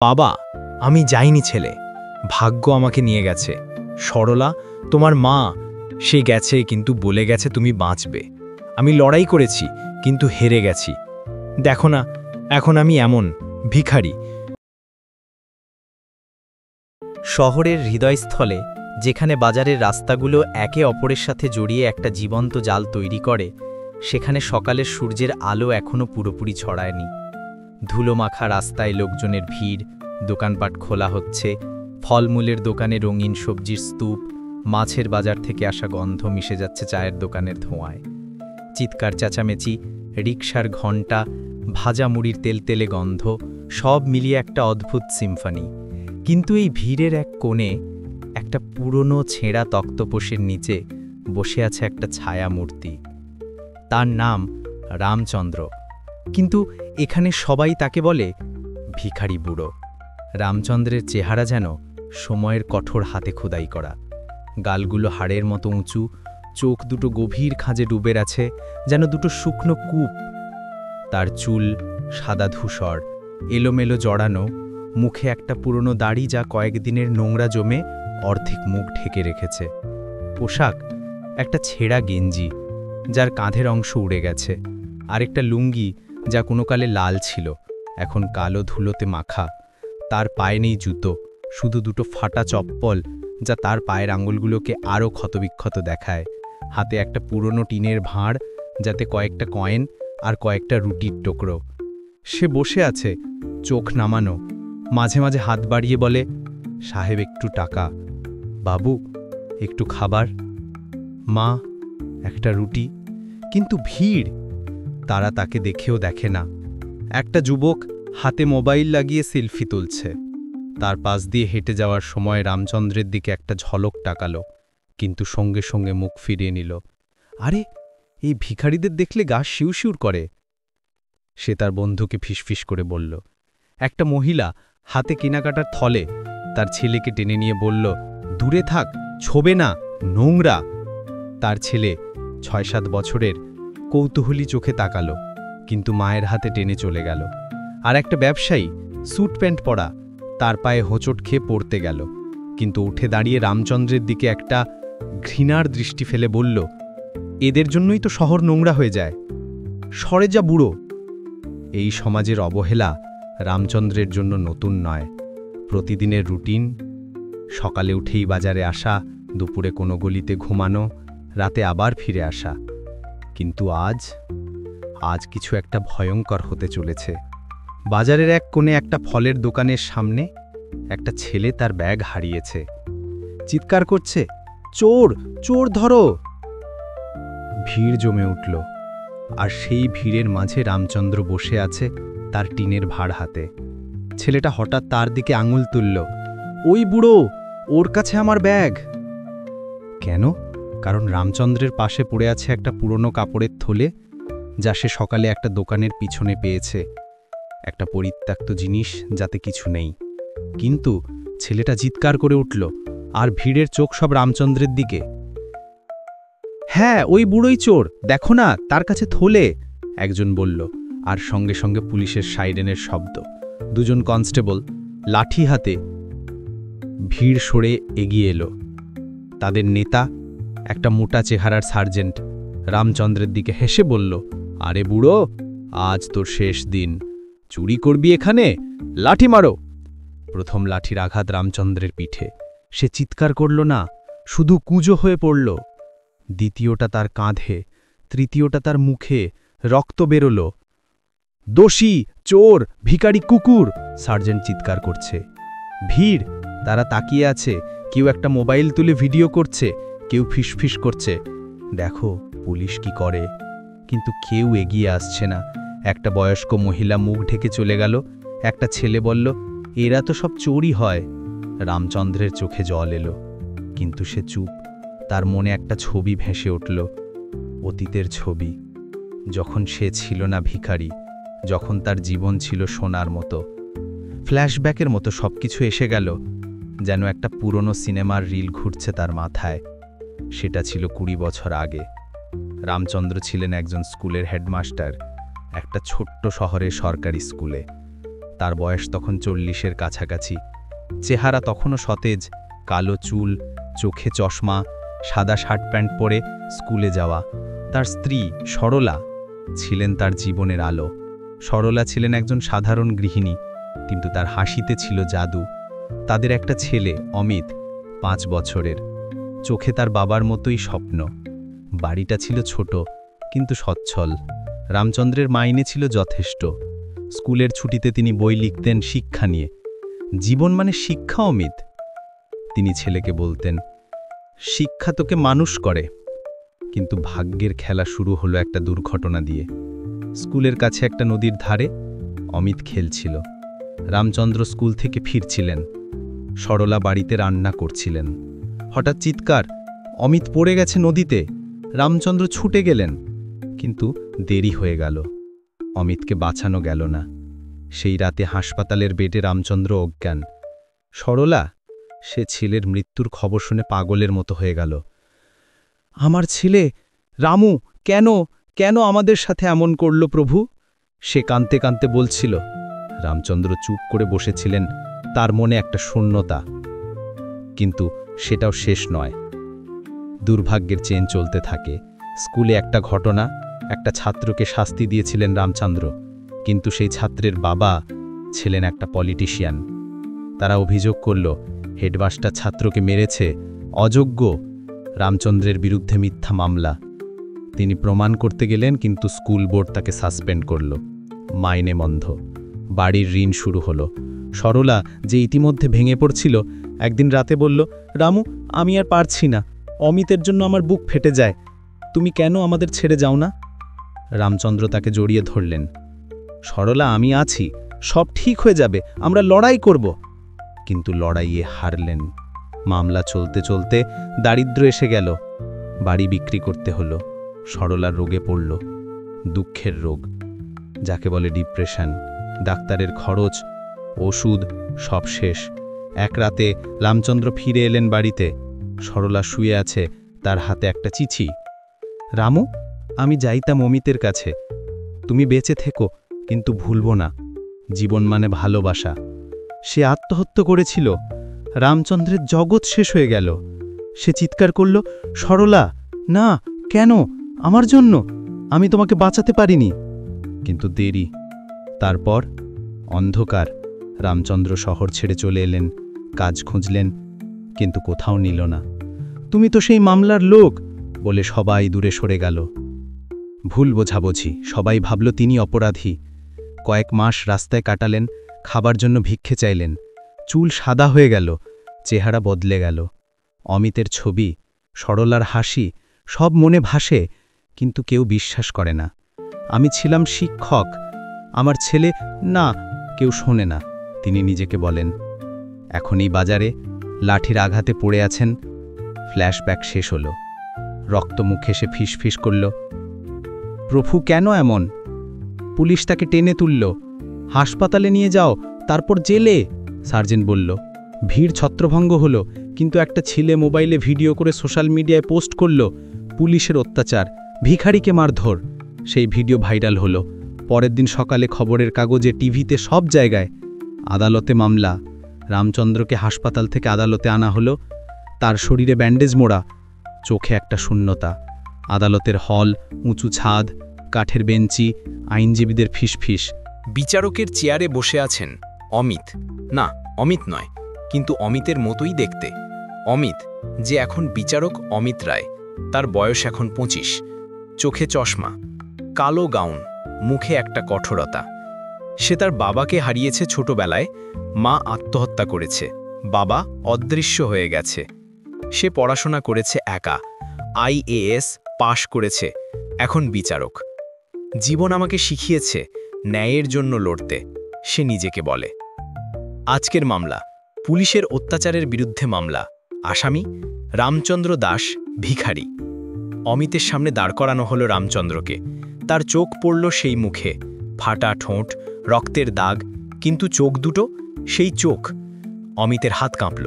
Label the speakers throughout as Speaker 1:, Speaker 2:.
Speaker 1: বাবা, আমি যাইনি ছেলে, ভাগ্য আমাকে নিয়ে গেছে। সরলা, তোমার মা, সে গেছে কিন্তু বলে গেছে তুমি বাঁচবে। আমি লড়াই করেছি কিন্তু হেরে গেছি। দেখো না, এখন আমি এমন ভিখারি।
Speaker 2: শহরের হৃদয়স্থলে, যেখানে বাজারের রাস্তাগুলো একে অপরের সাথে জড়িয়ে একটা জীবন্ত জাল তৈরি করে, সেখানে সকালের সূর্যের আলো এখনও পুরোপুরি ছড়ায়নি। ধুলোমাখা রাস্তায় লোকজনের ভিড়, দোকানপাট খোলা হচ্ছে, ফলমূলের দোকানে রঙিন সবজির স্তূপ, মাছের বাজার থেকে আসা গন্ধ মিশে যাচ্ছে চায়ের দোকানের ধোঁয়ায়। চিৎকার চেঁচামেচি, রিকশার ঘণ্টা, ভাজা মুড়ির তেলতেলে গন্ধ, সব মিলিয়ে একটা অদ্ভুত সিম্ফনি। কিন্তু এই ভিড়ের এক কোণে, একটা পুরনো ছেঁড়া তক্তপোষের নিচে বসে আছে একটা ছায়া মূর্তি। তার নাম রামচন্দ্র, কিন্তু এখানে সবাই তাকে বলে ভিখারি বুড়ো। রামচন্দ্রের চেহারা যেন সময়ের কঠোর হাতে খোদাই করা। গালগুলো হাড়ের মতো উঁচু, চোখ দুটো গভীর খাঁজে ডুবে আছে, যেন দুটো শুকনো কূপ। তার চুল সাদা ধূসর, এলোমেলো জড়ানো, মুখে একটা পুরনো দাড়ি যা কয়েকদিনের নোংরা জমে অর্ধেক মুখ ঢেকে রেখেছে। পোশাক একটা ছেঁড়া গেঞ্জি, যার কাঁধের অংশ উড়ে গেছে, আরেকটা লুঙ্গি যা কোনোকালে লাল ছিল, এখন কালো ধুলোতে মাখা। তার পায়ে নেই জুতো, শুধু দুটো ফাটা চপ্পল যা তার পায়ের আঙুলগুলোকে আরও ক্ষতবিক্ষত দেখায়। হাতে একটা পুরনো টিনের ভাঁড়, যাতে কয়েকটা কয়েন আর কয়েকটা রুটির টুকরো। সে বসে আছে, চোখ নামানো, মাঝে মাঝে হাত বাড়িয়ে বলে, সাহেব একটু টাকা, বাবু একটু খাবার, মা একটা রুটি। কিন্তু ভিড়, তারা তাকে দেখেও দেখে না। একটা যুবক হাতে মোবাইল লাগিয়ে সেলফি তুলছে। তার পাশ দিয়ে হেঁটে যাওয়ার সময় রামচন্দ্রের দিকে একটা ঝলক তাকালো, কিন্তু সঙ্গে সঙ্গে মুখ ফিরিয়ে নিল। আরে, এই ভিখারিদের দেখলে গা শিউশিউর করে। সে তার বন্ধুকে ফিসফিস করে বলল। একটা মহিলা হাতে কেনাকাটার থলে তার ছেলেকে টেনে নিয়ে বলল, দূরে থাক, ছোবে না, নোংরা। তার ছেলে ৬-৭ বছরের কৌতূহলী চোখে তাকালো, কিন্তু মায়ের হাতে টেনে চলে গেল। আর একটা ব্যবসায়ী, স্যুট প্যান্ট পরা, তার পায়ে হোঁচট খেয়ে পড়তে গেল, কিন্তু উঠে দাঁড়িয়ে রামচন্দ্রের দিকে একটা ঘৃণার দৃষ্টি ফেলে বলল, এদের জন্যই তো শহর নোংরা হয়ে যায়, সরে যা বুড়ো। এই সমাজের অবহেলা রামচন্দ্রের জন্য নতুন নয়, প্রতিদিনের রুটিন। সকালে উঠেই বাজারে আসা, দুপুরে কোনো গলিতে ঘুমানো, রাতে আবার ফিরে আসা। কিন্তু আজ কিছু একটা ভয়ঙ্কর হতে চলেছে। বাজারের এক কোণে একটা ফলের দোকানের সামনে একটা ছেলে তার ব্যাগ হারিয়েছে। চিৎকার করছে, চোর, চোর ধরো। ভিড় জমে উঠল, আর সেই ভিড়ের মাঝে রামচন্দ্র বসে আছে তার টিনের ভাঁড় হাতে। ছেলেটা হঠাৎ তার দিকে আঙুল তুলল, ওই বুড়ো, ওর কাছে আমার ব্যাগ। কেন? কারণ রামচন্দ্রের পাশে পড়ে আছে একটা পুরনো কাপড়ের থলে, যা সে সকালে একটা দোকানের পিছনে পেয়েছে। একটা পরিত্যক্ত জিনিস যাতে কিছু নেই। কিন্তু ছেলেটা চিৎকার করে উঠল, আর ভিড়ের চোখ সব রামচন্দ্রের দিকে। হ্যাঁ, ওই বুড়োই চোর, দেখো না, তার কাছে থলে, একজন বলল। আর সঙ্গে সঙ্গে পুলিশের সাইরেনের শব্দ। দুজন কনস্টেবল লাঠি হাতে ভিড় সরে এগিয়ে এলো। তাদের নেতা, একটা মোটা চেহারার সার্জেন্ট, রামচন্দ্রের দিকে হেসে বলল, আরে বুড়ো, আজ তোর শেষ দিন। চুরি করবি এখানে, লাঠি মারো। প্রথম লাঠির আঘাত রামচন্দ্রের পিঠে। সে চিৎকার করল না, শুধু কুঁজো হয়ে পড়ল। দ্বিতীয়টা তার কাঁধে, তৃতীয়টা তার মুখে, রক্ত বেরোল। দোষী, চোর, ভিখারি, কুকুর, সার্জেন্ট চিৎকার করছে। ভিড়, তারা তাকিয়ে আছে, কেউ একটা মোবাইল তুলে ভিডিও করছে, কেউ ফিসফিস করছে, দেখো পুলিশ কি করে। কিন্তু কেউ এগিয়ে আসছে না। একটা বয়স্ক মহিলা মুখ ঢেকে চলে গেল। একটা ছেলে বলল, এরা তো সব চোরই হয়। রামচন্দ্রের চোখে জল এলো, কিন্তু সে চুপ। তার মনে একটা ছবি ভেসে উঠল, অতীতের ছবি, যখন সে ছিল না ভিখারি, যখন তার জীবন ছিল সোনার মতো। ফ্ল্যাশব্যাকের মতো সবকিছু এসে গেল, যেন একটা পুরনো সিনেমার রিল ঘুরছে তার মাথায়। সেটা ছিল 20 বছর আগে। রামচন্দ্র ছিলেন একজন স্কুলের হেডমাস্টার, একটা ছোট্ট শহরের সরকারি স্কুলে। তার বয়স তখন 40-এর কাছাকাছি। চেহারা তখনও সতেজ, কালো চুল, চোখে চশমা, সাদা শার্ট প্যান্ট পরে স্কুলে যাওয়া। তার স্ত্রী সরলা ছিলেন তার জীবনের আলো। সরলা ছিলেন একজন সাধারণ গৃহিণী, কিন্তু তার হাসিতে ছিল জাদু। তাদের একটা ছেলে অমিত, 5 বছরের। চোখে তার বাবার মতোই স্বপ্ন। বাড়িটা ছিল ছোট কিন্তু সচ্ছল। রামচন্দ্রের মাইনে ছিল যথেষ্ট। স্কুলের ছুটিতে তিনি বই লিখতেন শিক্ষা নিয়ে। জীবন মানে শিক্ষা অমিত, তিনি ছেলেকে বলতেন। শিক্ষা তোকে মানুষ করে। কিন্তু ভাগ্যের খেলা শুরু হলো একটা দুর্ঘটনা দিয়ে। স্কুলের কাছে একটা নদীর ধারে অমিত খেলছিল। রামচন্দ্র স্কুল থেকে ফিরছিলেন। সরলা বাড়িতে রান্না করছিলেন। হঠাৎ চিৎকার, অমিত পড়ে গেছে নদীতে। রামচন্দ্র ছুটে গেলেন, কিন্তু দেরি হয়ে গেল। অমিতকে বাঁচানো গেল না। সেই রাতে হাসপাতালের বেডে রামচন্দ্র অজ্ঞান। সরলা, সে ছেলের মৃত্যুর খবর শুনে পাগলের মতো হয়ে গেল। আমার ছেলে রামু কেন কেন আমাদের সাথে এমন করল প্রভু? সে কাঁদতে কাঁদতে বলছিল। রামচন্দ্র চুপ করে বসেছিলেন, তার মনে একটা শূন্যতা। কিন্তু সেটাও শেষ নয়। দুর্ভাগ্যের চেন চলতে থাকে। স্কুলে একটা ঘটনা, একটা ছাত্রকে শাস্তি দিয়েছিলেন রামচন্দ্র, কিন্তু সেই ছাত্রের বাবা ছিলেন একটা পলিটিশিয়ান। তারা অভিযোগ করল হেডমাস্টার ছাত্রকে মেরেছে, অযোগ্য। রামচন্দ্রের বিরুদ্ধে মিথ্যা মামলা। তিনি প্রমাণ করতে গেলেন, কিন্তু স্কুল বোর্ড তাকে সাসপেন্ড করল। মাইনে বন্ধ। বাড়ির ঋণ শুরু হলো। সরলা, যে ইতিমধ্যে ভেঙে পড়ছিল, একদিন রাতে বলল, রামু, আমি আর পারছি না। অমিতের জন্য আমার বুক ফেটে যায়। তুমি কেন আমাদের ছেড়ে যাও না? রামচন্দ্র তাকে জড়িয়ে ধরলেন। সরলা, আমি আছি, সব ঠিক হয়ে যাবে, আমরা লড়াই করব। কিন্তু লড়াইয়ে হারলেন। মামলা চলতে চলতে দারিদ্র্য এসে গেল। বাড়ি বিক্রি করতে হলো। সরলার রোগে পড়ল, দুঃখের রোগ, যাকে বলে ডিপ্রেশন। ডাক্তারের খরচ, ওষুধ সব শেষ। এক রাতে রামচন্দ্র ফিরে এলেন বাড়িতে। সরলা শুয়ে আছে, তার হাতে একটা চিঠি। রামু, আমি যাইতাম অমিতের কাছে। তুমি বেঁচে থেকো, কিন্তু ভুলবো না। জীবন মানে ভালোবাসা। সে আত্মহত্যা করেছিল। রামচন্দ্রের জগৎ শেষ হয়ে গেল। সে চিৎকার করল, সরলা, না, কেন? আমার জন্য? আমি তোমাকে বাঁচাতে পারিনি। কিন্তু দেরি। তারপর অন্ধকার। রামচন্দ্র শহর ছেড়ে চলে এলেন, কাজ খুঁজলেন, কিন্তু কোথাও নিল না। তুমি তো সেই মামলার লোক বলে সবাই দূরে সরে গেল। ভুল বোঝাবুঝি, সবাই ভাবল তিনি অপরাধী। কয়েক মাস রাস্তায় কাটালেন, খাবার জন্য ভিক্ষে চাইলেন। চুল সাদা হয়ে গেল, চেহারা বদলে গেল। অমিতের ছবি, সরলার হাসি সব মনে ভাসে, কিন্তু কেউ বিশ্বাস করে না। আমি ছিলাম শিক্ষক, আমার ছেলে, না, কেউ শোনে না। তিনি নিজেকে বলেন। এখন এই বাজারে লাঠির আঘাতে পড়ে আছেন। ফ্ল্যাশব্যাক শেষ হল। রক্ত মুখে সে ফিসফিস করল, প্রভু কেন এমন? পুলিশ তাকে টেনে তুলল। হাসপাতালে নিয়ে যাও, তারপর জেলে। সার্জেন্ট বলল। ভিড় ছত্রভঙ্গ হলো, কিন্তু একটা ছেলে মোবাইলে ভিডিও করে সোশ্যাল মিডিয়ায় পোস্ট করল, পুলিশের অত্যাচার, ভিখারিকে মারধর। সেই ভিডিও ভাইরাল হলো। পরের দিন সকালে খবরের কাগজে, টিভিতে, সব জায়গায়। আদালতে মামলা। রামচন্দ্রকে হাসপাতাল থেকে আদালতে আনা হলো। তার শরীরে ব্যান্ডেজ মোড়া, চোখে একটা শূন্যতা। আদালতের হল, উঁচু ছাদ, কাঠের বেঞ্চি, আইনজীবীদের ফিসফিস।
Speaker 1: বিচারকের চেয়ারে বসে আছেন অমিত। না, অমিত নয়, কিন্তু অমিতের মতোই দেখতে। অমিত, যে এখন বিচারক অমিত রায়। তার বয়স এখন 25। চোখে চশমা, কালো গাউন, মুখে একটা কঠোরতা। সে তার বাবাকে হারিয়েছে ছোটবেলায়। মা আত্মহত্যা করেছে, বাবা অদৃশ্য হয়ে গেছে। সে পড়াশোনা করেছে একা, IAS পাশ করেছে, এখন বিচারক। জীবন আমাকে শিখিয়েছে ন্যায়ের জন্য লড়তে, সে নিজেকে বলে। আজকের মামলা, পুলিশের অত্যাচারের বিরুদ্ধে মামলা। আসামি রামচন্দ্র দাস, ভিখারি। অমিতের সামনে দাঁড় করানো হলো রামচন্দ্রকে। তার চোখ পড়ল সেই মুখে, ফাটা ঠোঁট, রক্তের দাগ, কিন্তু চোখ দুটো, সেই চোখ। অমিতের হাত কাঁপল।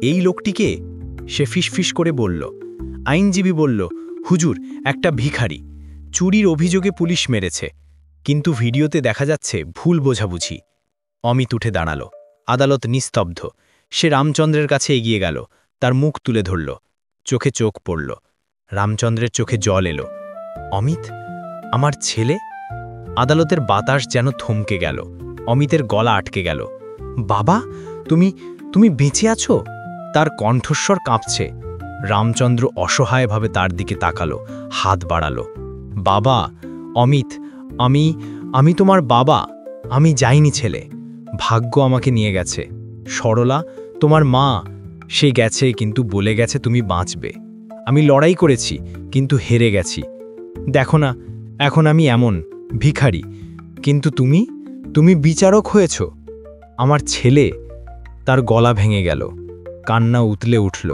Speaker 1: এই লোকটিকে? সে ফিসফিস করে বলল। আইনজীবী বলল, হুজুর, একটা ভিখারি, চুরির অভিযোগে পুলিশ মেরেছে। কিন্তু ভিডিওতে দেখা যাচ্ছে ভুল বোঝাবুঝি। অমিত উঠে দাঁড়াল। আদালত নিস্তব্ধ। সে রামচন্দ্রের কাছে এগিয়ে গেল, তার মুখ তুলে ধরল। চোখে চোখ পড়ল। রামচন্দ্রের চোখে জল এলো। অমিত, আমার ছেলে? আদালতের বাতাস যেন থমকে গেল। অমিতের গলা আটকে গেল। বাবা, তুমি বেঁচে আছো? তার কণ্ঠস্বর কাঁপছে। রামচন্দ্র অসহায়ভাবে তার দিকে তাকালো, হাত বাড়ালো। বাবা, অমিত, আমি তোমার বাবা। আমি যাইনি ছেলে, ভাগ্য আমাকে নিয়ে গেছে। সরলা, তোমার মা, সে গেছে কিন্তু বলে গেছে তুমি বাঁচবে। আমি লড়াই করেছি কিন্তু হেরে গেছি। দেখো না, এখন আমি এমন ভিখারি, কিন্তু তুমি বিচারক হয়েছ। আমার ছেলে। তার গলা ভেঙে গেল, কান্না উতলে উঠল।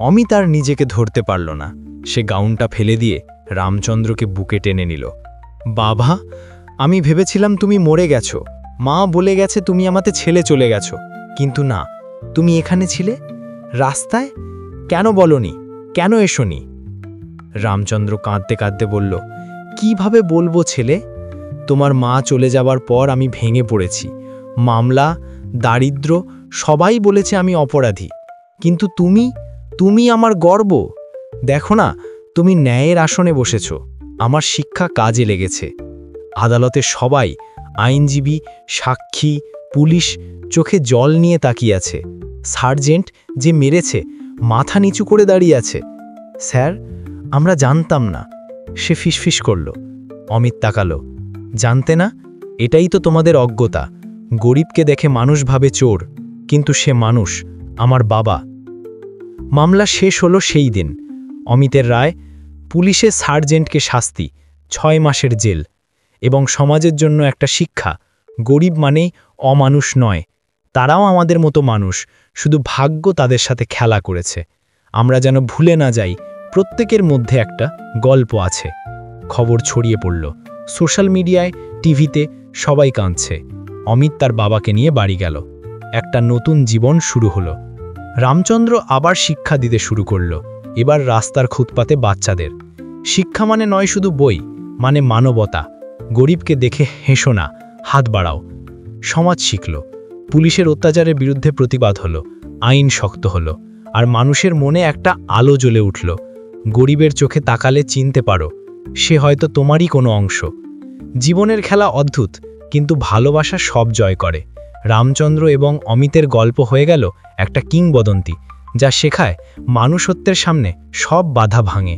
Speaker 1: অমিত আর নিজেকে ধরতে পারল না। সে গাউনটা ফেলে দিয়ে রামচন্দ্রকে বুকে টেনে নিল। বাবা, আমি ভেবেছিলাম তুমি মরে গেছো। মা বলে গেছে তুমি আমাতে ছেলে চলে গেছো, কিন্তু না, তুমি এখানে ছিলে। রাস্তায় কেন বলনি? কেন এসোনি? রামচন্দ্র কাঁদতে কাঁদতে বলল, কিভাবে বলবো ছেলে? তোমার মা চলে যাবার পর আমি ভেঙে পড়েছি। মামলা, দারিদ্র্য, সবাই বলেছে আমি অপরাধী, কিন্তু তুমি আমার গর্ব। দেখো না, তুমি ন্যায়ের আসনে বসেছ। আমার শিক্ষা কাজে লেগেছে। আদালতে সবাই, আইনজীবী, সাক্ষী, পুলিশ চোখে জল নিয়ে তাকিয়ে আছে। সার্জেন্ট যে মেরেছে মাথা নিচু করে দাঁড়িয়ে আছে। স্যার, আমরা জানতাম না। সে ফিসফিস করল। অমিত তাকালো। জানতে না? এটাই তো তোমাদের অজ্ঞতা। গরিবকে দেখে মানুষ ভাবে চোর, কিন্তু সে মানুষ, আমার বাবা। মামলা শেষ হলো সেই দিন। অমিতের রায়, পুলিশে সার্জেন্টকে শাস্তি 6 মাসের জেল, এবং সমাজের জন্য একটা শিক্ষা, গরিব মানেই অমানুষ নয়। তারাও আমাদের মতো মানুষ, শুধু ভাগ্য তাদের সাথে খেলা করেছে। আমরা যেন ভুলে না যাই, প্রত্যেকের মধ্যে একটা গল্প আছে। খবর ছড়িয়ে পড়ল। সোশ্যাল মিডিয়ায়, টিভিতে সবাই কাঁদছে। অমিত তার বাবাকে নিয়ে বাড়ি গেল। একটা নতুন জীবন শুরু হলো। রামচন্দ্র আবার শিক্ষা দিতে শুরু করল, এবার রাস্তার ফুটপাতে বাচ্চাদের। শিক্ষা মানে নয় শুধু বই, মানে মানবতা। গরিবকে দেখে হেসো না, হাত বাড়াও। সমাজ শিখল। পুলিশের অত্যাচারের বিরুদ্ধে প্রতিবাদ হলো, আইন শক্ত হলো, আর মানুষের মনে একটা আলো জ্বলে উঠল। গরিবের চোখে তাকালে চিনতে পারো, সে হয়তো তোমারই কোনো অংশ। জীবনের খেলা অদ্ভুত, কিন্তু ভালোবাসা সব জয় করে। রামচন্দ্র এবং অমিতের গল্প হয়ে গেল একটা কিংবদন্তি, যা শেখায় মানুষত্বের সামনে সব বাধা ভাঙে।